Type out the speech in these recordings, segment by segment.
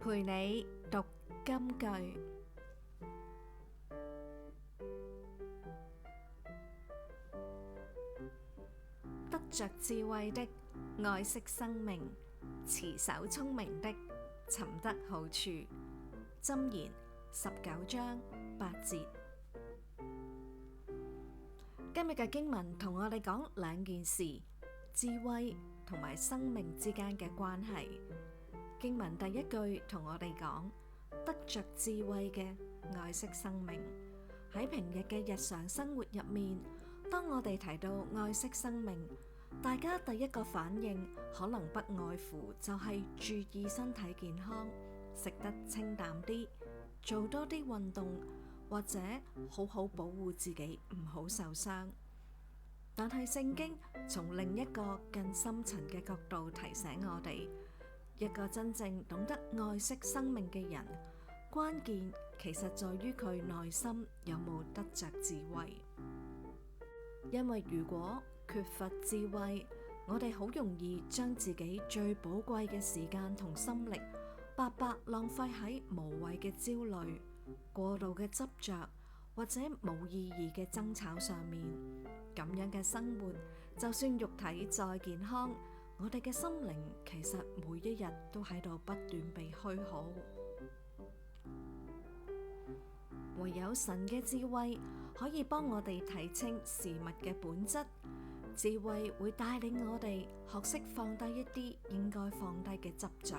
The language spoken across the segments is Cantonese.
陪你讀金句。得着智慧的愛惜生命，持守聰明的尋得好處。箴言19章8節。今日嘅經文同我哋講兩件事：智慧同埋生命之間嘅關係。經文第一句同我哋講，得着智慧嘅愛惜生命。喺平日嘅日常生活入面，當我哋提到愛惜生命，大家第一個反應可能不外乎就係注意身體健康，食得清淡啲，做多啲運動，或者好好保護自己唔好受傷。但係聖經從另一個更深層嘅角度提醒我哋，一個真正懂得愛惜生命嘅人，關鍵其實在於佢內心有冇得着智慧。因為如果缺乏智慧，我哋好容易將自己最寶貴嘅時間同心力白白浪費喺無謂嘅焦慮、過度嘅執着或者冇意義嘅爭吵上面。咁樣嘅生活，就算肉體再健康，我哋嘅心靈其實每一日都喺度不斷被虛耗。唯有神嘅智慧可以幫我哋睇清事物嘅本質，智慧會帶領我哋學識放低一啲應該放低嘅執着，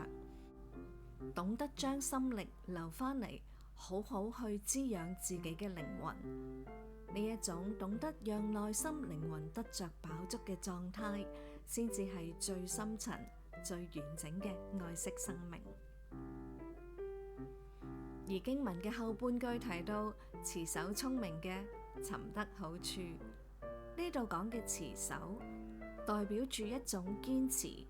懂得將心力留返嚟，好好去滋養自己嘅靈魂。呢一種懂得讓內心靈魂得着飽足嘅狀態，先至係最深層、最完整嘅愛惜生命。而經文嘅後半句提到持守聰明嘅尋得好處，呢度講嘅持守代表住一種堅持。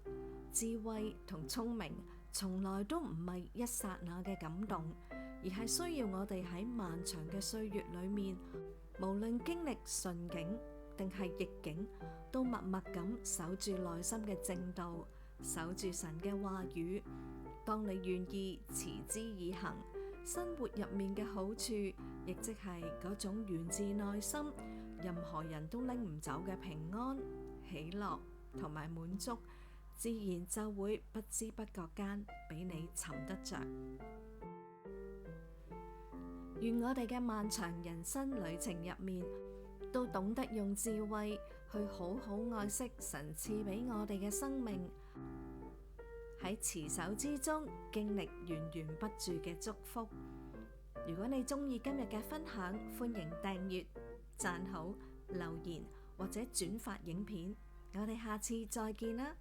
智慧同聰明從來都唔係一剎那嘅感動，而係需要我哋喺漫長嘅歲月裏面，無論經歷順境定係逆境，都默默咁守住內心嘅正道，守住神嘅話語。當你願意持之以恆，生活入面嘅好處，亦即係嗰種源自內心，任何人都拎唔走嘅平安、喜樂同埋滿足，自然就會不知不覺間俾你尋得着。願我哋嘅漫長人生旅程入面，都懂得用智慧去好好愛惜神賜俾我哋嘅生命，喺持守之中經歷源源不絕嘅祝福。如果你鍾意今日嘅分享，歡迎訂閱、讚好、留言或者轉發影片。我哋下次再見啦！